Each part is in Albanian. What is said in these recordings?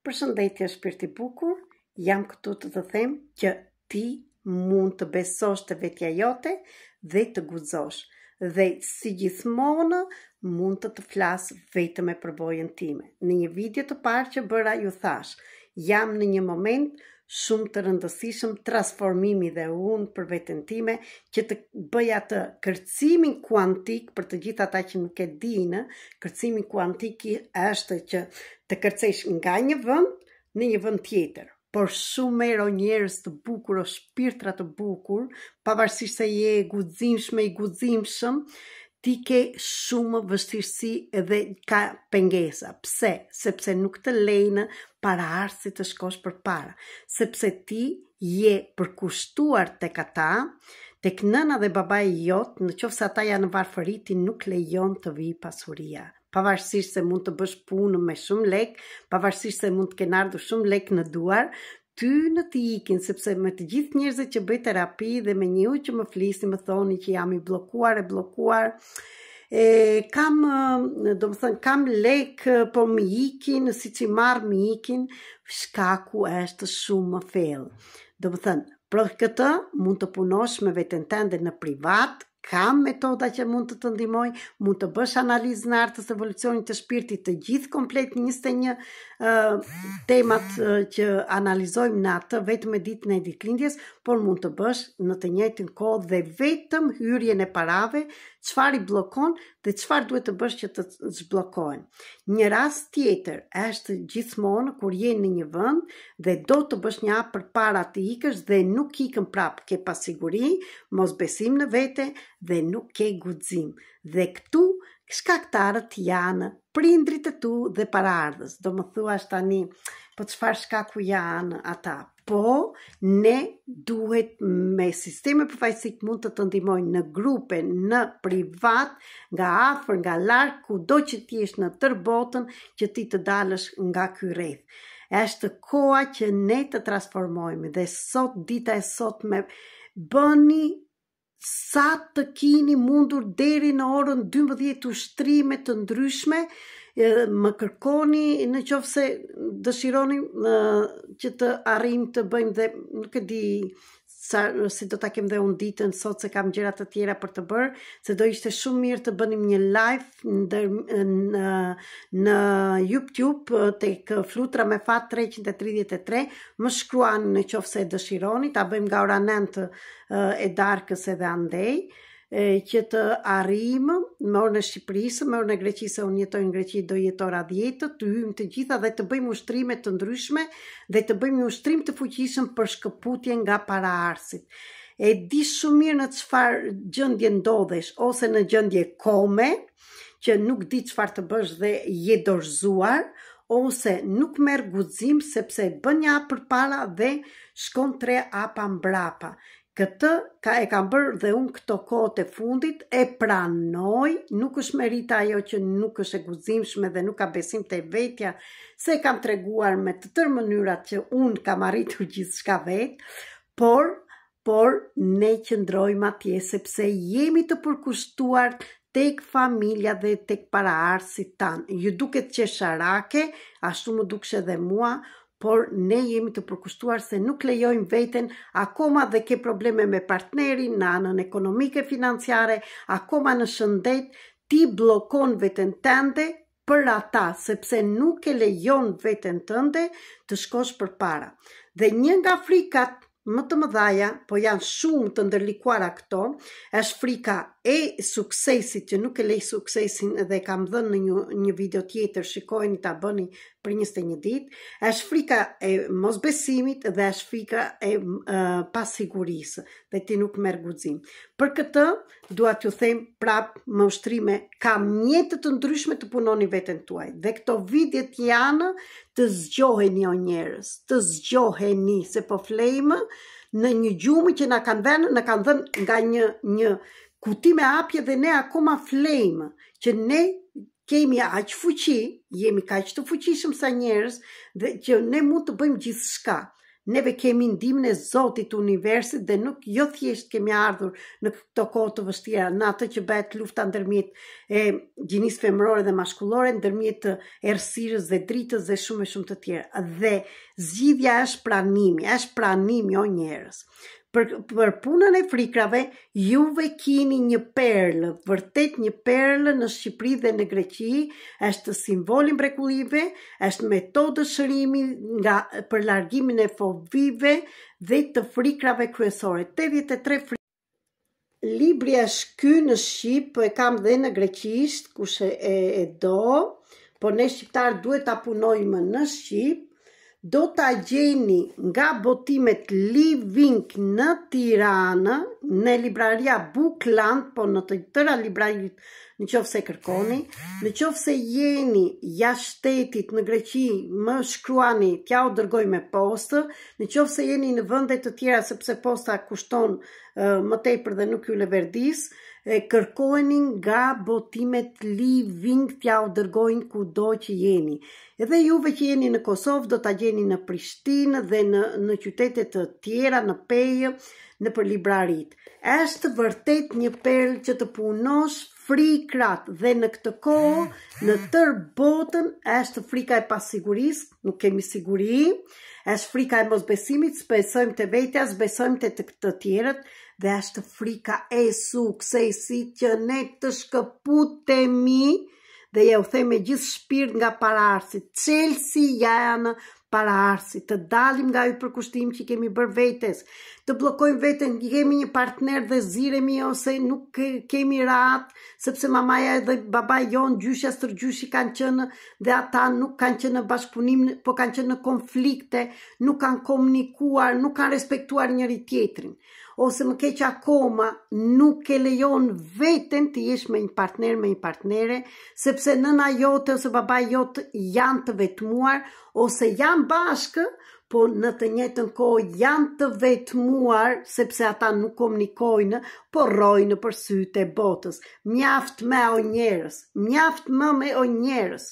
Përshëndetje shpirti bukur, jam këtu të të them që ti mund të besosh të vetja jote dhe të guxosh. Dhe si gjithmonë mund të flas vetëm me përbojën time. Në një video të parë që bëra ju thash, jam në një moment shumë të rëndësishëm transformimi dhe unë për veten time që të bëj atë kërcimin kuantik për të gjithë ata që nuk e dinë. Kërcimi kuantik është që të kërcesh nga një vend në një vend tjetër. Por shumë o njerëz të bukur o shpirtra të bukur, pavarësisht se je guximshme i guximshëm, ti ke shumë vështirësi dhe ka pengesa. Pse? Sepse nuk të lejnë para arsit të shkosh për para. Sepse ti je përkushtuar tek ata, tek nëna dhe babai jot, në qoftë se ata janë në varfëri, ti nuk lejon të vijë pasuria. Pavarësisht se mund të bësh punë me shumë lek, pavarësisht se mund të kenë ardhur shumë lek në duar, ty në të ikin, sepse me të gjithë njerëzit që bëj terapi dhe me një që më flisni, më thoni që jam i bllokuar, kam lek, po më ikin, si që marrë më ikin, shkaku është shumë më thellë. Për këtë mund të punosh me veten tënde në privat, kam metoda që mund të ndihmoj, mund të bësh analizë në artës evolucionit të shpirtit të gjithë komplet 21 temat që analizojmë në atë vetëm e ditën e ditëlindjes, por mund të bësh në të njëjtën kohë dhe vetëm hyrjen e parave, çfarë i bllokon dhe çfarë duhet të bësh që të zhbllokohen. Një rast tjetër është gjithmonë kur je në një vend dhe do të bësh një hap përpara të ikësh dhe nuk ikën prap, ke pasiguri, mos besim në vete dhe nuk ke guxim. Dhe këtu shkaktarët janë prindrit e tu dhe paraardhës. Do më thuash tani, po çfarë shkaku janë ata? Po, ne duhet me sisteme përfaqësisht mund të ndihmojnë në grupe, në privat, nga afër, nga larg, kudo që ti jesh në tërë botën, që ti të dalësh nga ky rreth. Është koha që ne të transformohemi dhe sot, dita e sotme, bëni sa të kini mundur deri në orën 12 ushtrime të ndryshme, më kërkoni në qoftë se dëshironi që të arrijmë të bëjmë dhe nuk e di si do ta kem dhe unë ditën sot se kam gjëra të tjera për të bërë, se do ishte shumë mirë të bënim një live në YouTube tek Flutra me Fat 333, më shkruani në qoftë se dëshironi, ta bëjmë nga ora 9 e darkës edhe andej, që të arrijmë me orën e Shqipërisë, me orën e Greqisë, unë jetoj në Greqi, do jetë ora 10, të hyjmë të gjitha dhe të bëjmë ushtrime të ndryshme dhe të bëjmë një ushtrim të fuqishëm për shkëputje nga paraarsit. E di shumë mirë në çfarë gjendje ndodhesh, ose në gjendje kome, që nuk di çfarë të bësh dhe je dorëzuar, ose nuk merr guxim sepse bën një hap përpara dhe shkon 3 hapa mbrapa. Këtë e kam bërë dhe unë këto kohët e fundit, e pranoj, nuk është merita ajo që nuk është e guximshme dhe nuk ka besim te vetja, se kam treguar me të tërë mënyrat që unë kam arritur gjithçka vetë, por ne qëndrojmë atje sepse jemi të përkushtuar tek familja dhe tek paraardhësit tanë. Ju duket qesharake, ashtu më duksh edhe mua, por ne jemi të përkushtuar se nuk lejojmë veten, akoma dhe ke probleme me partnerin, në anën ekonomike, financiare, akoma në shëndet, ti bllokon veten tënde për ata, sepse nuk e lejon veten tënde të shkosh përpara. Dhe një nga frikat më të mëdhaja, po janë shumë të ndërlikuara këto, është frika e suksesit, që nuk e lej suksesin dhe kam dhënë në një video tjetër, shikojeni ta bëni për 21 ditë, është frika e mosbesimit dhe është frika e pasigurisë, dhe ti nuk merr guxim. Për këtë, dua t'ju them prap me ushtrime, ka mjete të ndryshme të punoni veten tuaj, dhe këto videot janë të zgjoheni o njerëz, të zgjoheni, se po flejmë në një gjumë që na kanë dhënë nga një kuti me hapje dhe ne akoma flejmë, që ne kemi aq fuqi, jemi kaq të fuqishëm sa njerëz, dhe që ne mund të bëjmë gjithçka. neve kemi ndihmën e Zotit të universit dhe nuk jo thjesht kemi ardhur në këto kohë të vështira, në atë që bëhet lufta ndërmjet e gjinisë femërore dhe maskullore, ndërmjet errësirës dhe dritës dhe shumë të tjera. Dhe zgjidhja është pranimi o njerëz. Për punën e frikrave, juve kini një perlë, vërtet një perlë në Shqipëri dhe në Greqi, është simbolin mrekullive, është metodë shërimi për largimin e fobive dhe të frikrave kryesore. 83 frikra. Libri është ky në Shqip, e kam dhe në greqisht, kush e do, por ne shqiptar duhet ta punojmë në Shqip. Do ta gjeni nga botimet Living në Tiranë, në libraria Bookland, po në të tëra librarit në qoftë se kërkoni, në qoftë se jeni jashtë shtetit në Greqi, më shkruani, t'ja u dërgoj me postë, në qoftë se jeni në vende të tjera sepse posta kushton më tepër dhe nuk ju leverdis, kërkojni nga botimet Living, t'ja u dërgojnë kudo që jeni. Edhe juve që jeni në Kosovë do ta gjeni në Prishtinë dhe në qytete të tjera, në Pejë, në për librarit. Është vërtet një perlë që të punosh frikrat dhe në këtë kohë, në tërë botën, është frika e pasigurisë, nuk kemi siguri, është frika e mosbesimit, s'besojmë të vetja, s'besojmë të tjerët, dhe është frika e suksesit që ne të shkëputemi, dhe ja u them me gjithë shpirt nga paraardhësit, Chelsea janë paraardhësit, të dalim nga ky përkushtim që kemi bërë vetes, të bllokojmë veten, kemi një partner dhe ziremi ose nuk kemi rahat, sepse mamaja dhe babai jon, gjyshja stërgjyshi kanë qenë dhe ata nuk kanë qenë në bashkëpunim, po kanë qenë në konflikte, nuk kanë komunikuar, nuk kanë respektuar njëri tjetrin. Ose më keq akoma, nuk e lejon veten të jesh me një partner, me një partnere, sepse nëna jote ose babai jote janë të vetmuar, ose janë bashkë, po në të njëjtën kohë janë të vetmuar, sepse ata nuk komunikojnë, po rrojnë për sytë e botës. Mjaft me o njerëz, mjaft më me o njerëz.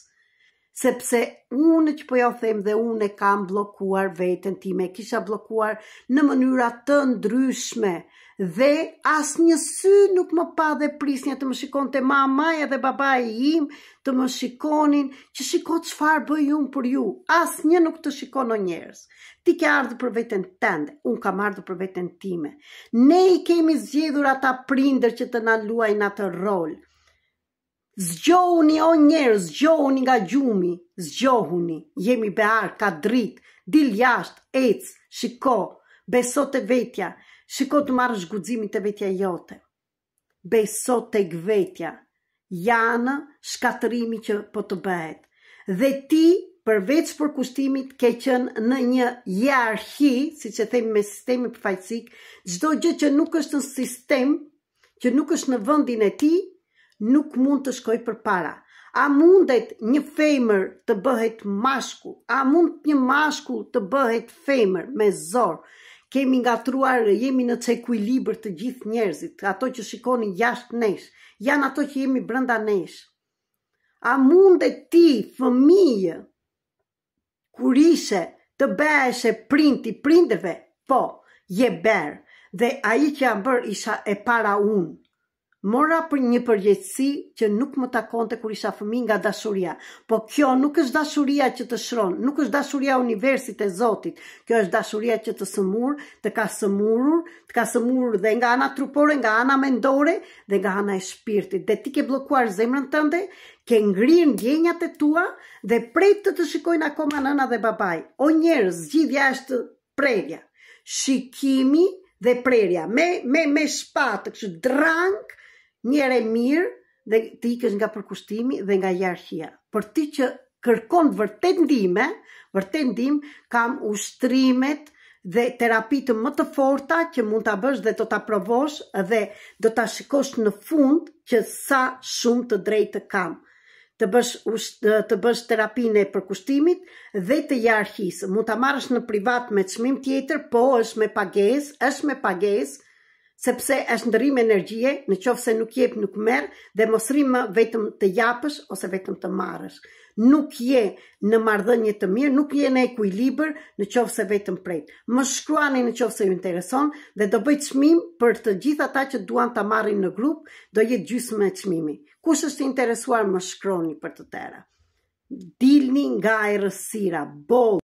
Sepse unë që po ja them dhe unë e kam blokuar veten time, kisha blokuar në mënyra të ndryshme dhe asnjë sy nuk më pa dhe prisnja të më shikonte mamaja dhe babai im, të më shikonin që shiko çfarë bëj unë për ju. Asnjë nuk të shikon o njerëz. Ti ke ardhur për veten tënde, unë kam ardhur për veten time. Ne i kemi zgjedhur ata prindër që të na luajnë atë rol. Zgjohuni o njerëz, zgjohuni nga gjumi, zgjohuni, jemi bear, ka dritë, dil jashtë, ec, shiko, beso te vetja, shiko të marrësh guximin te vetja jote. Beso tek vetja, janë shkatërimi që po të bëhet. Dhe ti, përveç përkushtimit, ke qenë në një hierarki, siç e themi me sistemin përfaqësik, çdo gjë që nuk është në sistem, që nuk është në vendin e tij, nuk mund të shkoj për para. A mundet një femër të bëhet mashkull? A mund një mashkull të bëhet femër me zor? Kemi ngatruar, jemi në ekuilibër të gjithë njerëzit, ato që shikoni jashtë nesh, janë ato që jemi brenda nesh. A mundet ti, fëmijë, kur ishe të bëheshe prindi prindërve? Po, je berë, dhe ai që jam bërë isha e para unë. Mora për një përgjegjësi që nuk më takonte kur isha fëmijë nga dashuria. Po kjo nuk është dashuria që të shron, nuk është dashuria universit e Zotit. Kjo është dashuria që të ka sëmurur dhe nga ana trupore, nga ana mendore dhe nga ana e shpirtit. Dhe ti ke bllokuar zemrën tënde, ke ngrirë ndjenjat e tua dhe pret të shikojnë akoma nëna dhe babai. O njerëz, zgjidhja është prerja. Shikimi dhe prerja. Me shpatë, kështu drang, njëre mirë dhe të ikësh nga përkushtimi dhe nga hierarkia. Për ti që kërkon vërtet ndihmë, kam ushtrimet dhe terapitë më të forta që mund ta bësh dhe do ta provosh dhe do ta shikosh në fund që sa shumë të drejtë kam. Të bësh terapinë e përkushtimit dhe të hierarkisë. Mund ta marrësh në privat me çmim tjetër, po është me pagesë, sepse është ndërrim energjie, në qoftë se nuk jep nuk merr, dhe mos rrim vetëm të japësh ose vetëm të marrësh. nuk je në marrëdhënie të mirë, nuk je në ekuilibër në qoftë se vetëm pret. Më shkruani në qoftë se ju intereson dhe do bëj çmim për të gjithë ata që duan ta marrin në grup, do jetë gjysmë e çmimi. Kush është interesuar më shkroni për të tëra. Dilni nga errësira, boll.